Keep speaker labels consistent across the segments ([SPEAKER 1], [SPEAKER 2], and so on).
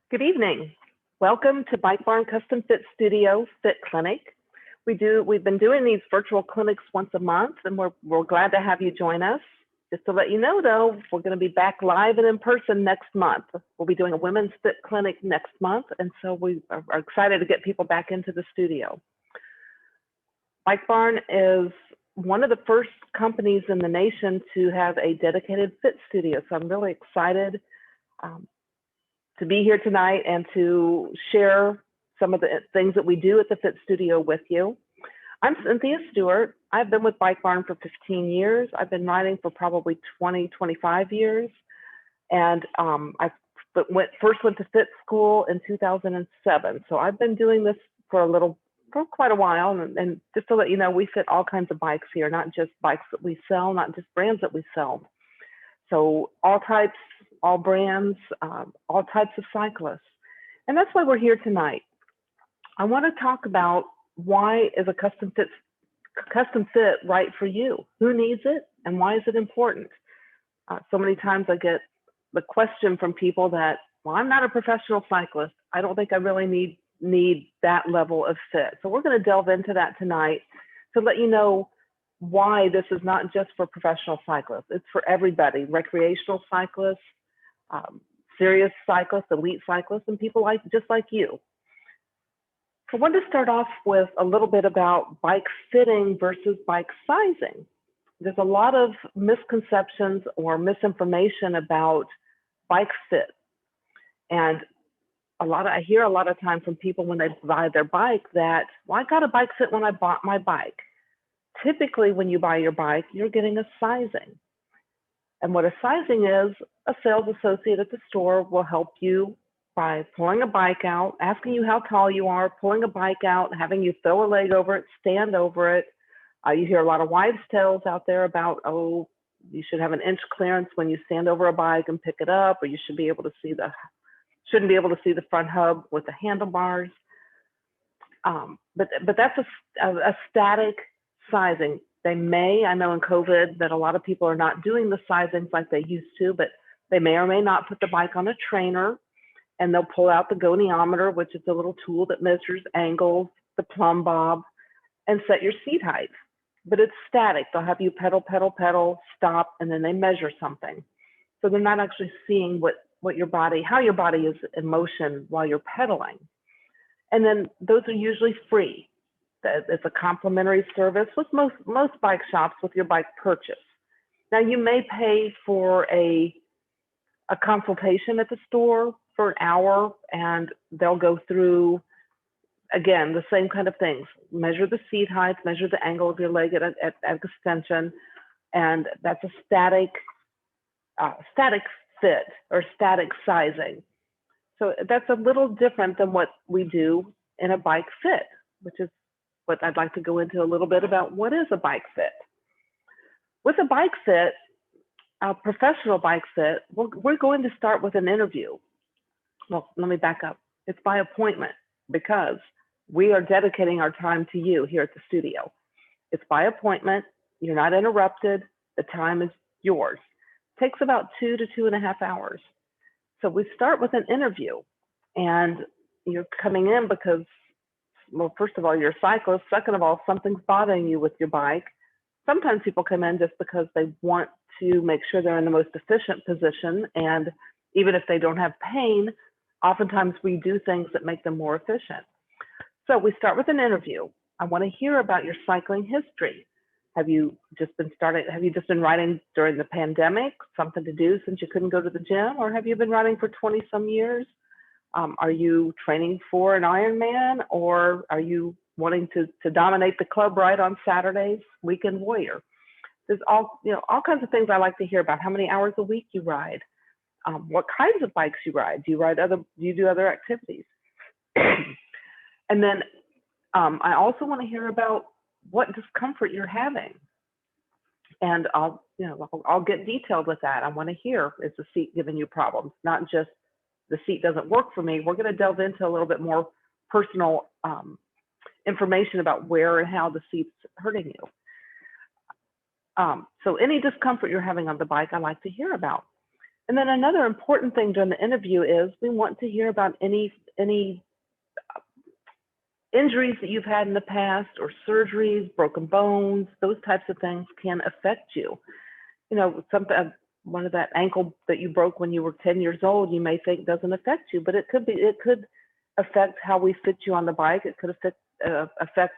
[SPEAKER 1] Good evening. Welcome to Bike Barn Custom Fit Studio Fit Clinic. We've been doing these virtual clinics once a month, and we're glad to have you join us. Just to let you know, though, we're going to be back live and in person next month. We'll be doing a women's fit clinic next month, and so we are excited to get people back into the studio. Bike Barn is one of the first companies in the nation to have a dedicated fit studio, so I'm really excited to be here tonight and to share some of the things that we do at the Fit Studio with you. I'm Cynthia Stewart. I've been with Bike Barn for 15 years. I've been riding for probably 20, 25 years. And I first went to fit school in 2007. So I've been doing this for quite a while. And just to let you know, we fit all kinds of bikes here, not just bikes that we sell, not just brands that we sell. So all types, all brands, all types of cyclists. And that's why we're here tonight. I want to talk about why is a custom fit right for you? Who needs it and why is it important? So many times I get the question from people that, well, I'm not a professional cyclist. I don't think I really need that level of fit. So we're going to delve into that tonight to let you know why this is not just for professional cyclists. It's for everybody, recreational cyclists, serious cyclists, elite cyclists, and people just like you. So I want to start off with a little bit about bike fitting versus bike sizing. There's a lot of misconceptions or misinformation about bike fit. And I hear a lot of time from people when they buy their bike that, well, I got a bike fit when I bought my bike. Typically, when you buy your bike, you're getting a sizing. And what a sizing is, a sales associate at the store will help you by pulling a bike out, asking you how tall you are, pulling a bike out, having you throw a leg over it, stand over it. You hear a lot of wives' tales out there about, oh, you should have an inch clearance when you stand over a bike and pick it up, or you shouldn't be able to see the front hub with the handlebars. But that's a static sizing. I know in COVID that a lot of people are not doing the sizings like they used to, but they may or may not put the bike on a trainer, and they'll pull out the goniometer, which is a little tool that measures angles, the plumb bob, and set your seat height. But it's static. They'll have you pedal, pedal, pedal, stop, and then they measure something. So they're not actually seeing how your body is in motion while you're pedaling. And then those are usually free. It's a complimentary service with most bike shops with your bike purchase. Now you may pay for a consultation at the store for an hour, and they'll go through, again, the same kind of things. Measure the seat height, measure the angle of your leg at extension, and that's a static fit or static sizing. So that's a little different than what we do in a bike fit, which is what I'd like to go into a little bit about. What is a bike fit? With a bike fit, a professional bike fit, we're going to start with an interview. Well, let me back up. It's by appointment because we are dedicating our time to you here at the studio. It's by appointment. You're not interrupted. The time is yours. It takes about 2 to 2.5 hours. So we start with an interview, and you're coming in because, well, first of all, you're a cyclist. Second of all, something's bothering you with your bike. Sometimes people come in just because they want to make sure they're in the most efficient position. And even if they don't have pain, oftentimes we do things that make them more efficient. So we start with an interview. I want to hear about your cycling history. Have you just been riding during the pandemic, something to do since you couldn't go to the gym? Or have you been riding for 20 some years? Are you training for an Ironman, or are you wanting to dominate the club ride on Saturdays, weekend warrior? There's all kinds of things I like to hear about. How many hours a week you ride, what kinds of bikes you ride. Do you do other activities? And then I also want to hear about what discomfort you're having. And I'll get detailed with that. I want to hear, is the seat giving you problems? Not just the seat doesn't work for me. We're going to delve into a little bit more personal information about where and how the seat's hurting you. So any discomfort you're having on the bike, I like to hear about. And then another important thing during the interview is we want to hear about any injuries that you've had in the past, or surgeries, broken bones. Those types of things can affect you. You know, one of that ankle that you broke when you were 10 years old, you may think doesn't affect you, but it could affect how we fit you on the bike. It could affect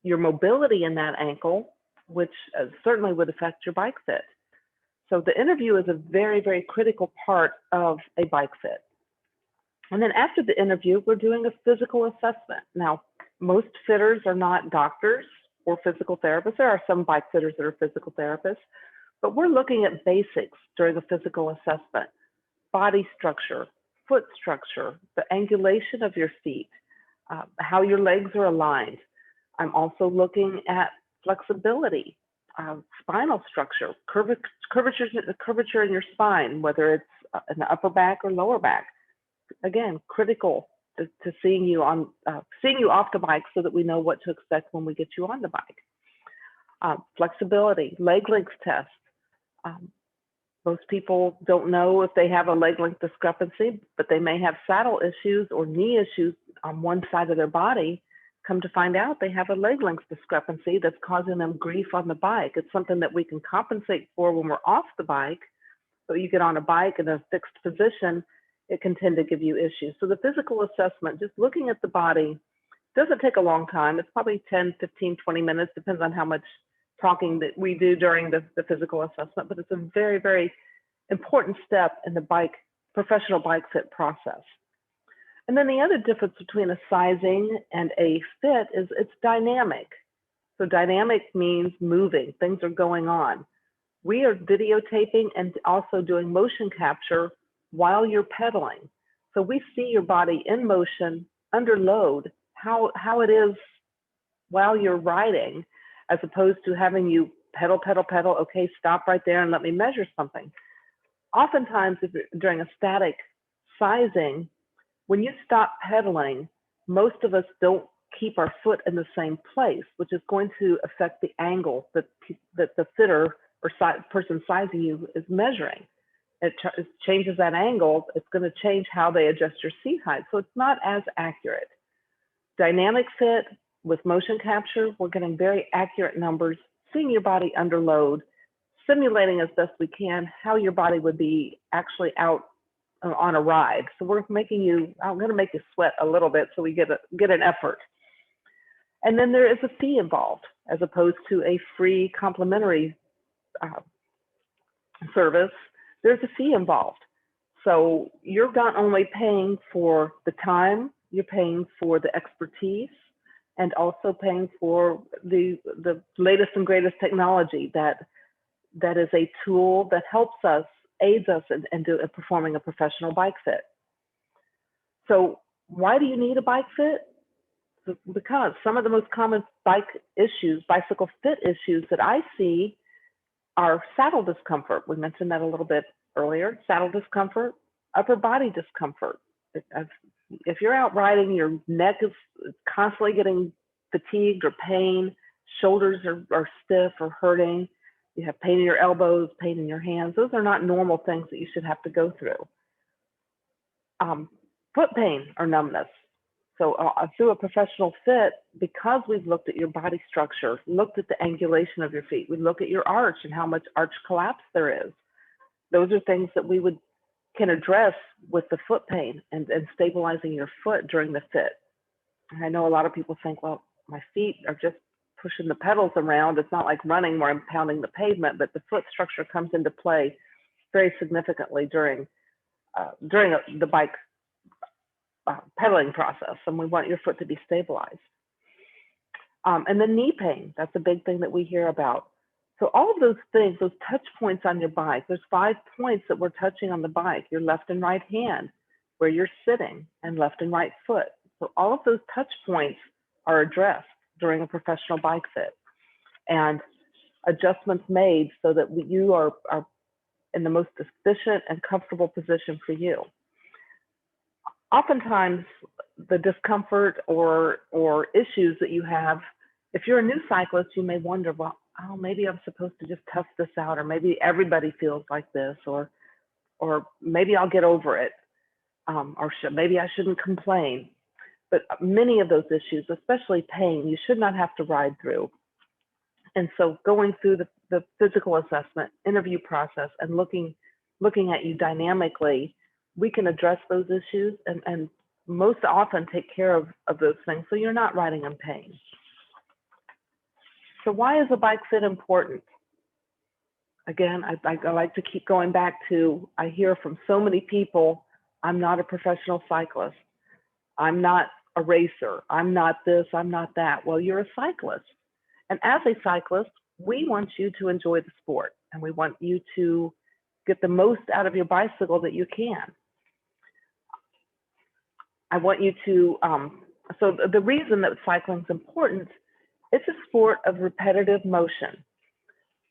[SPEAKER 1] your mobility in that ankle, which certainly would affect your bike fit. So the interview is a very, very critical part of a bike fit. And then after the interview, we're doing a physical assessment. Now, most fitters are not doctors or physical therapists. There are some bike fitters that are physical therapists, but we're looking at basics during a physical assessment: body structure, foot structure, the angulation of your feet, how your legs are aligned. I'm also looking at flexibility, spinal structure, curvature in your spine, whether it's in the upper back or lower back. Again, critical to seeing you off the bike so that we know what to expect when we get you on the bike. Flexibility, leg length test. Most people don't know if they have a leg length discrepancy, but they may have saddle issues or knee issues on one side of their body. Come to find out they have a leg length discrepancy that's causing them grief on the bike. It's something that we can compensate for when we're off the bike, but you get on a bike in a fixed position, it can tend to give you issues. So the physical assessment, just looking at the body, doesn't take a long time. It's probably 10, 15, 20 minutes, depends on how much talking that we do during the physical assessment, but it's a very, very important step in the professional bike fit process. And then the other difference between a sizing and a fit is it's dynamic. So dynamic means moving, things are going on. We are videotaping and also doing motion capture while you're pedaling. So we see your body in motion, under load, how it is while you're riding, as opposed to having you pedal, okay, stop right there and let me measure something. Oftentimes, during a static sizing, when you stop pedaling, most of us don't keep our foot in the same place, which is going to affect the angle that the fitter or person sizing you is measuring. It changes that angle. It's going to change how they adjust your seat height. So it's not as accurate. Dynamic fit with motion capture, we're getting very accurate numbers, seeing your body under load, simulating as best we can how your body would be actually out on a ride. So I'm going to make you sweat a little bit so we get an effort. And then there is a fee involved, as opposed to a free complimentary service. There's a fee involved. So you're not only paying for the time, you're paying for the expertise, and also paying for the latest and greatest technology that is a tool that helps us, aids us in performing a professional bike fit. So why do you need a bike fit? Because some of the most common bicycle fit issues that I see are saddle discomfort. We mentioned that a little bit earlier. Saddle discomfort, upper body discomfort. If you're out riding, your neck is constantly getting fatigued or pain, shoulders are stiff or hurting, you have pain in your elbows, pain in your hands, those are not normal things that you should have to go through. Foot pain or numbness. So through a professional fit, because we've looked at your body structure, looked at the angulation of your feet, we look at your arch and how much arch collapse there is. Those are things that we can address with the foot pain and stabilizing your foot during the fit. And I know a lot of people think, well, my feet are just pushing the pedals around. It's not like running where I'm pounding the pavement, but the foot structure comes into play very significantly during the bike pedaling process, and we want your foot to be stabilized. And then knee pain, that's a big thing that we hear about. So all of those things, those touch points on your bike, there's 5 points that we're touching on the bike: your left and right hand, where you're sitting, and left and right foot. So all of those touch points are addressed during a professional bike fit, and adjustments made so that you are in the most efficient and comfortable position for you. Oftentimes, the discomfort or issues that you have, if you're a new cyclist, you may wonder, well, maybe I'm supposed to just tough this out, or maybe everybody feels like this, or or maybe I'll get over it, or maybe I shouldn't complain. But many of those issues, especially pain, you should not have to ride through. And so going through the physical assessment, interview process, and looking at you dynamically, we can address those issues and most often take care of those things so you're not riding in pain. So why is a bike fit important? Again, I like to keep going back to, I hear from so many people, I'm not a professional cyclist. I'm not a racer. I'm not this, I'm not that. Well, you're a cyclist. And as a cyclist, we want you to enjoy the sport and we want you to get the most out of your bicycle that you can. I want you to, so the reason that cycling is important, it's a sport of repetitive motion.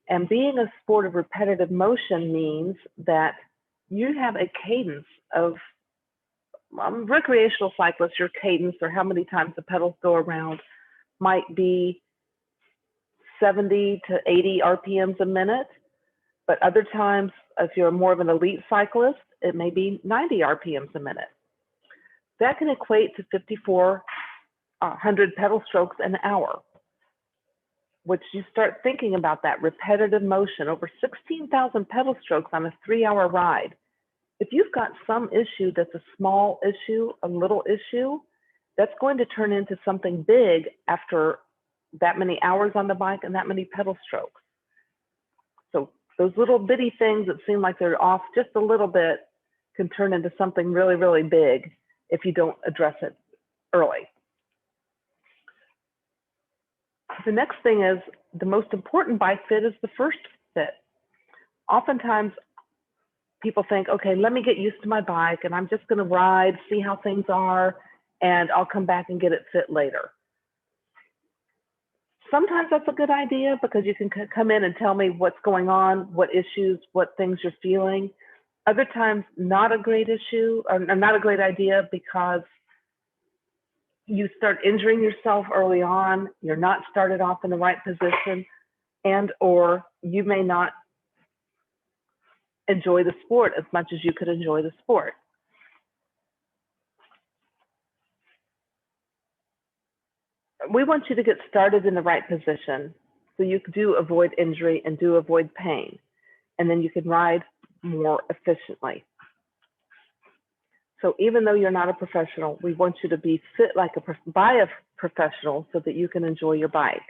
[SPEAKER 1] And being a sport of repetitive motion means that you have a cadence of recreational cyclists, your cadence or how many times the pedals go around might be 70 to 80 RPMs a minute. But other times, if you're more of an elite cyclist, it may be 90 RPMs a minute. That can equate to 5,400 pedal strokes an hour, which you start thinking about that repetitive motion, over 16,000 pedal strokes on a 3-hour ride. If you've got some issue that's a small issue, a little issue, that's going to turn into something big after that many hours on the bike and that many pedal strokes. So those little bitty things that seem like they're off just a little bit can turn into something really, really big if you don't address it early. The next thing is the most important bike fit is the first fit. Oftentimes people think, okay, let me get used to my bike and I'm just going to ride, see how things are, and I'll come back and get it fit later. Sometimes that's a good idea because you can come in and tell me what's going on, what issues, what things you're feeling. Other times, not a great issue or not a great idea because you start injuring yourself early on, you're not started off in the right position, and or you may not enjoy the sport as much as you could enjoy the sport. We want you to get started in the right position so you do avoid injury and do avoid pain, and then you can ride more efficiently. So even though you're not a professional, we want you to be fit like by a professional so that you can enjoy your bike.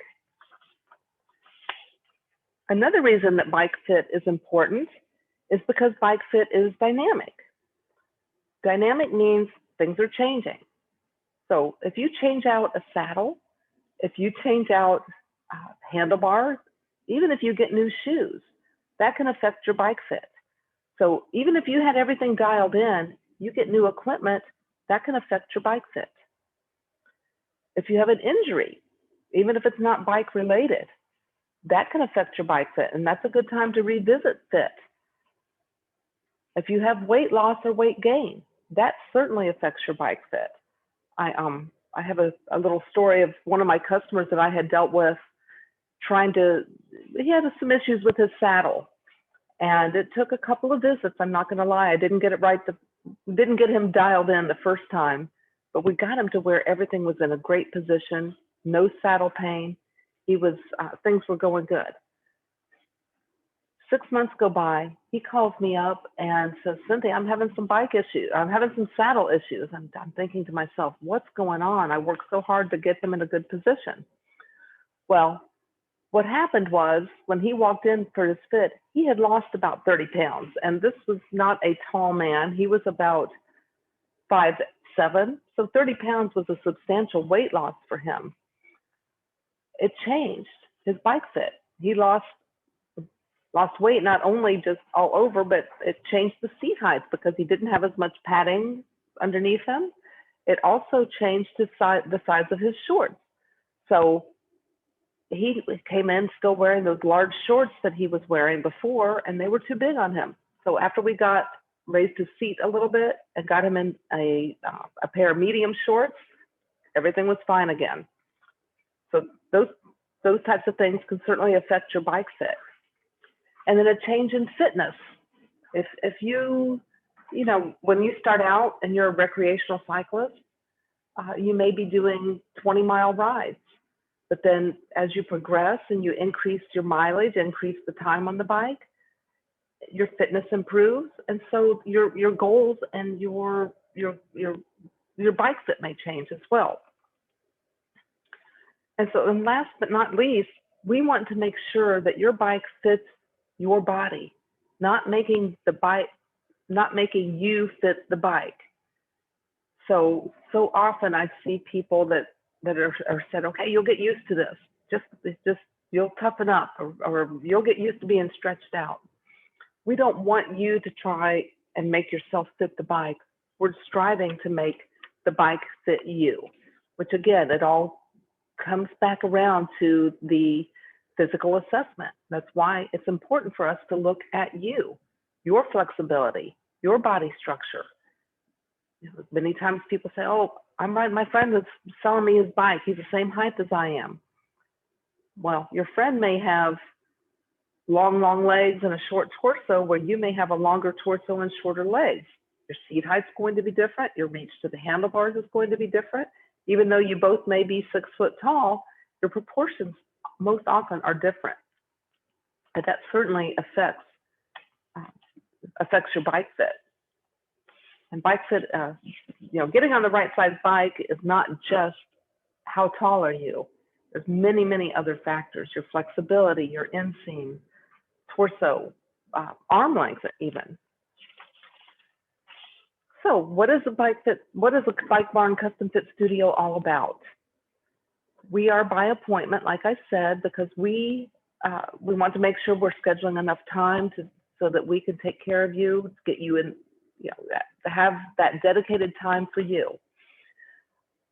[SPEAKER 1] Another reason that bike fit is important is because bike fit is dynamic. Dynamic means things are changing. So if you change out a saddle, if you change out handlebars, even if you get new shoes, that can affect your bike fit. So even if you had everything dialed in, you get new equipment, that can affect your bike fit. If you have an injury, even if it's not bike related, that can affect your bike fit, and that's a good time to revisit fit. If you have weight loss or weight gain, that certainly affects your bike fit. I have a little story of one of my customers that I had dealt with he had some issues with his saddle. And it took a couple of visits, I'm not gonna lie, I didn't get it right, didn't get him dialed in the first time, but we got him to where everything was in a great position, no saddle pain. Things were going good. 6 months go by, he calls me up and says, Cynthia, I'm having some bike issues. I'm having some saddle issues. And I'm thinking to myself, what's going on? I worked so hard to get them in a good position. Well, what happened was when he walked in for his fit, he had lost about 30 pounds. And this was not a tall man. He was about 5'7". So 30 pounds was a substantial weight loss for him. It changed his bike fit. He lost weight, not only just all over, but it changed the seat height because he didn't have as much padding underneath him. It also changed the size of his shorts. So he came in still wearing those large shorts that he was wearing before, and they were too big on him. So after we raised his seat a little bit and got him in a pair of medium shorts, everything was fine again. So those types of things can certainly affect your bike fit. And then a change in fitness. If you, when you start out and you're a recreational cyclist, you may be doing 20-mile rides. But then as you progress and you increase your mileage, increase the time on the bike, your fitness improves. And so your goals and your bike fit may change as well. And so, and last but not least, we want to make sure that your bike fits your body, not making you fit the bike. So often I see people that are said, okay, you'll get used to this. Just you'll toughen up, or you'll get used to being stretched out. We don't want you to try and make yourself fit the bike. We're striving to make the bike fit you, which again, it all comes back around to the physical assessment. That's why it's important for us to look at you, your flexibility, your body structure. Many times people say, oh, I'm riding, my friend is selling me his bike. He's the same height as I am. Well, your friend may have long legs and a short torso, where you may have a longer torso and shorter legs. Your seat height's going to be different. Your reach to the handlebars is going to be different. Even though you both may be 6 foot tall, your proportions most often are different. And that certainly affects your bike fit. And bike fit, getting on the right size bike is not just how tall are you. There's many other factors: your flexibility, your inseam, torso, arm length even. So what is the Bike Barn Custom Fit Studio all about? We are by appointment, like I said, because we want to make sure we're scheduling enough time so that we can take care of you, get you in, to have that dedicated time for you.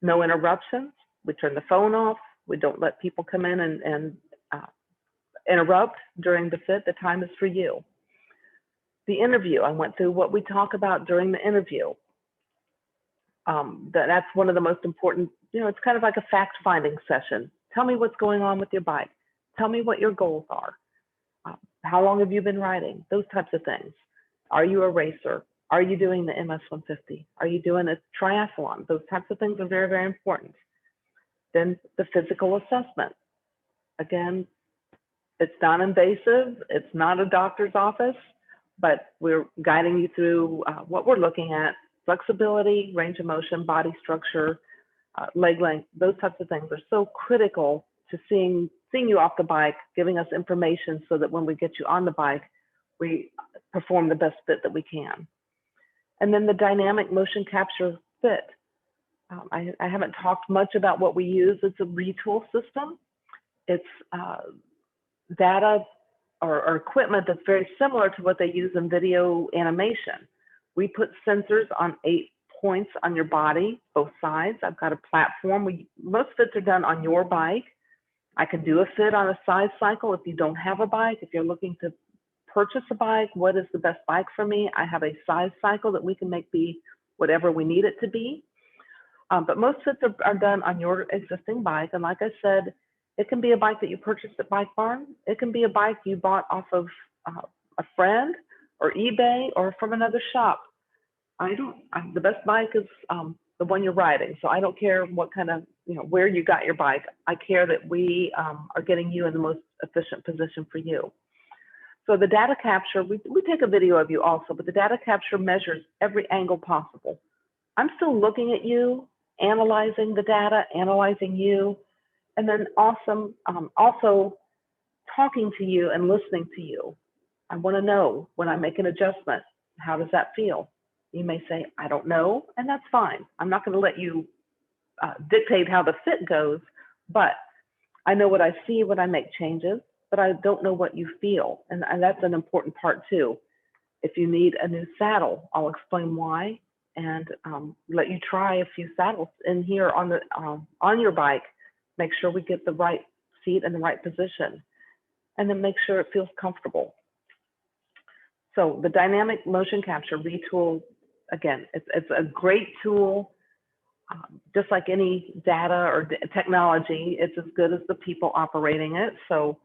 [SPEAKER 1] No interruptions. We turn the phone off. We don't let people come in and interrupt during the fit. The time is for you. The interview, I went through what we talk about during the interview. That's one of the most important, it's kind of like a fact-finding session. Tell me what's going on with your bike. Tell me what your goals are. How long have you been riding? Those types of things. Are you a racer? Are you doing the MS 150? Are you doing a triathlon? Those types of things are very, very important. Then the physical assessment. Again, it's non-invasive. It's not a doctor's office, but we're guiding you through what we're looking at: flexibility, range of motion, body structure, leg length. Those types of things are so critical to seeing you off the bike, giving us information so that when we get you on the bike, we perform the best fit that we can. And then the dynamic motion capture fit. I haven't talked much about what we use. It's a retool system. It's data or equipment that's very similar to what they use in video animation. We put sensors on 8 points on your body, both sides. I've got a platform. Most fits are done on your bike. I can do a fit on a size cycle if you don't have a bike. If you're looking to purchase a bike, what is the best bike for me? I have a size cycle that we can make be whatever we need it to be. But most fits are done on your existing bike. And like I said, it can be a bike that you purchased at Bike Barn. It can be a bike you bought off of a friend or eBay or from another shop. The best bike is the one you're riding. So I don't care what kind of, where you got your bike. I care that we are getting you in the most efficient position for you. So the data capture, we take a video of you also, but the data capture measures every angle possible. I'm still looking at you, analyzing the data, analyzing you, and then also talking to you and listening to you. I want to know when I make an adjustment, how does that feel? You may say, I don't know, and that's fine. I'm not going to let you dictate how the fit goes, but I know what I see when I make changes, but I don't know what you feel. And that's an important part too. If you need a new saddle, I'll explain why and let you try a few saddles in here on your bike. Make sure we get the right seat in the right position, and then make sure it feels comfortable. So the dynamic motion capture retool, again, it's a great tool. Just like any data or technology, it's as good as the people operating it. So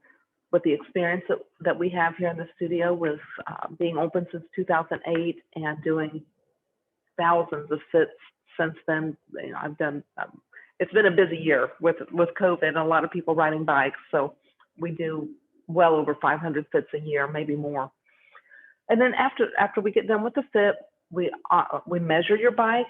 [SPEAKER 1] with the experience that we have here in the studio with being open since 2008 and doing thousands of fits since then. You know, I've done, it's been a busy year with COVID and a lot of people riding bikes. So we do well over 500 fits a year, maybe more. And then after we get done with the fit, we measure your bike.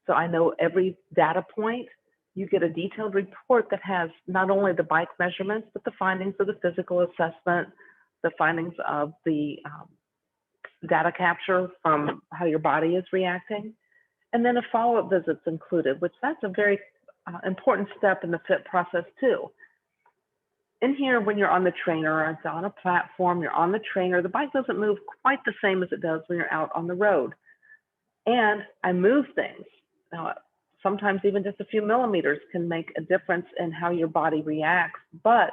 [SPEAKER 1] So I know every data point. You get a detailed report that has not only the bike measurements, but the findings of the physical assessment, the findings of the data capture from how your body is reacting, and then a follow-up visit's included, which that's a very important step in the fit process too. In here, when you're on the trainer, it's on a platform, you're on the trainer, the bike doesn't move quite the same as it does when you're out on the road. And I move things. Now, sometimes even just a few millimeters can make a difference in how your body reacts. But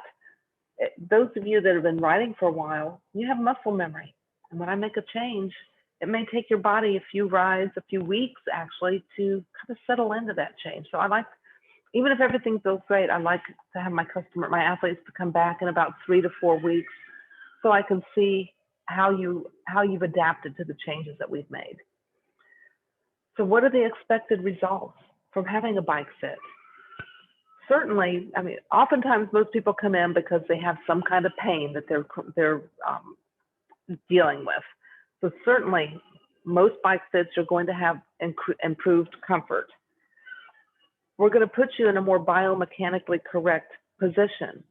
[SPEAKER 1] those of you that have been riding for a while, you have muscle memory. And when I make a change, it may take your body a few rides, a few weeks actually, to kind of settle into that change. So I like, even if everything feels great, I like to have my athletes to come back in about 3 to 4 weeks so I can see how you've adapted to the changes that we've made. So what are the expected results from having a bike fit? Certainly, I mean, oftentimes most people come in because they have some kind of pain that they're dealing with. So certainly, most bike fits are going to have improved comfort. We're going to put you in a more biomechanically correct position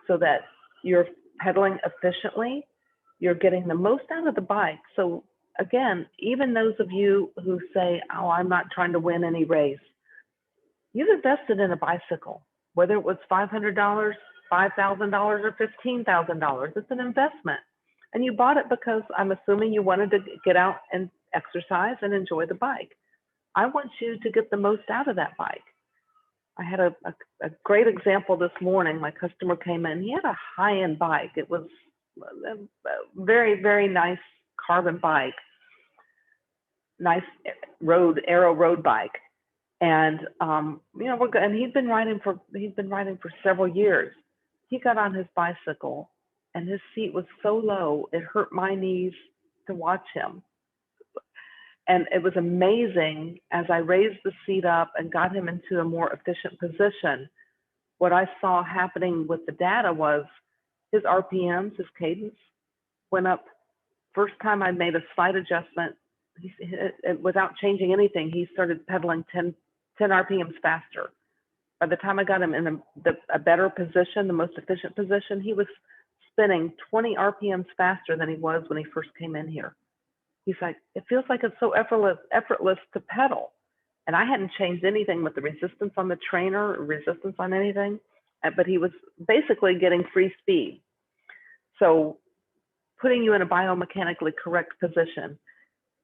[SPEAKER 1] so that you're pedaling efficiently, you're getting the most out of the bike. So again, even those of you who say, oh, I'm not trying to win any race, you've invested in a bicycle, whether it was $500, $5,000, or $15,000. It's an investment. And you bought it because I'm assuming you wanted to get out and exercise and enjoy the bike. I want you to get the most out of that bike. I had a great example this morning. My customer came in, he had a high-end bike. It was a very, very nice carbon bike, nice aero road bike. And you know, and he'd been riding for several years. He got on his bicycle and his seat was so low, it hurt my knees to watch him. And it was amazing as I raised the seat up and got him into a more efficient position. What I saw happening with the data was his RPMs, his cadence went up. First time I made a slight adjustment, without changing anything, he started pedaling 10 RPMs faster. By the time I got him in a better position, the most efficient position, he was spinning 20 RPMs faster than he was when he first came in here. He's like, it feels like it's so effortless to pedal. And I hadn't changed anything with the resistance on the trainer, or resistance on anything, but he was basically getting free speed. So putting you in a biomechanically correct position,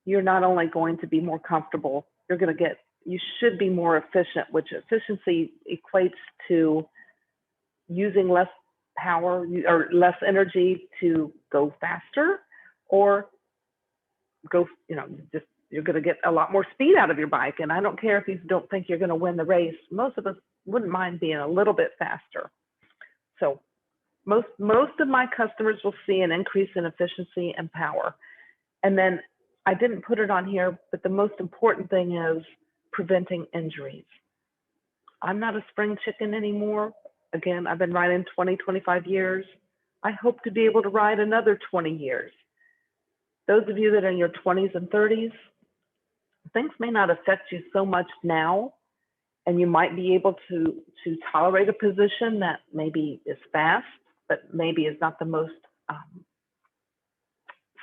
[SPEAKER 1] you're not only going to be more comfortable, you should be more efficient, which efficiency equates to using less power or less energy to go faster, or go, you're going to get a lot more speed out of your bike. And I don't care if you don't think you're going to win the race. Most of us wouldn't mind being a little bit faster. So most of my customers will see an increase in efficiency and power. And then I didn't put it on here, but the most important thing is preventing injuries. I'm not a spring chicken anymore. Again, I've been riding 20, 25 years. I hope to be able to ride another 20 years. Those of you that are in your 20s and 30s, things may not affect you so much now, and you might be able to tolerate a position that maybe is fast, but maybe is not the most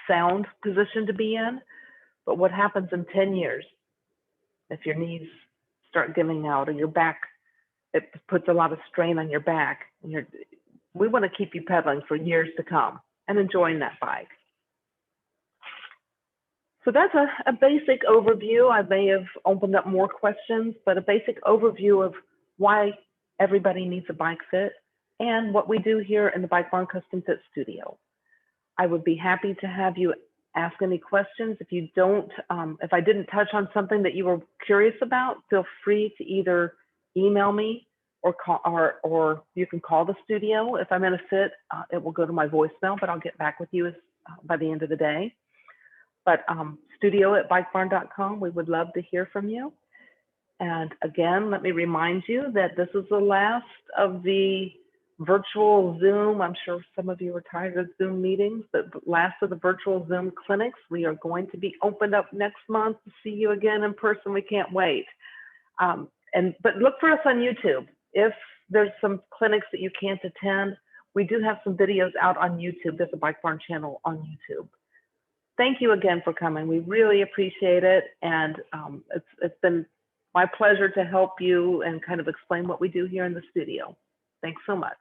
[SPEAKER 1] sound position to be in. But what happens in 10 years, if your knees start giving out, or your back, it puts a lot of strain on your back, and we want to keep you pedaling for years to come and enjoying that bike. So that's a basic overview. I may have opened up more questions, but a basic overview of why everybody needs a bike fit and what we do here in the Bike Barn Custom Fit Studio. I would be happy to have you ask any questions. If you don't, if I didn't touch on something that you were curious about, feel free to either email me or call, or you can call the studio. If I'm in a fit, it will go to my voicemail, but I'll get back with you by the end of the day. But studio@bikebarn.com, we would love to hear from you. And again, let me remind you that this is the last of the virtual Zoom. I'm sure some of you are tired of Zoom meetings, but last of the virtual Zoom clinics. We are going to be opened up next month to see you again in person. We can't wait. But look for us on YouTube. If there's some clinics that you can't attend, we do have some videos out on YouTube. There's a Bike Barn channel on YouTube. Thank you again for coming. We really appreciate it. And it's been my pleasure to help you and kind of explain what we do here in the studio. Thanks so much.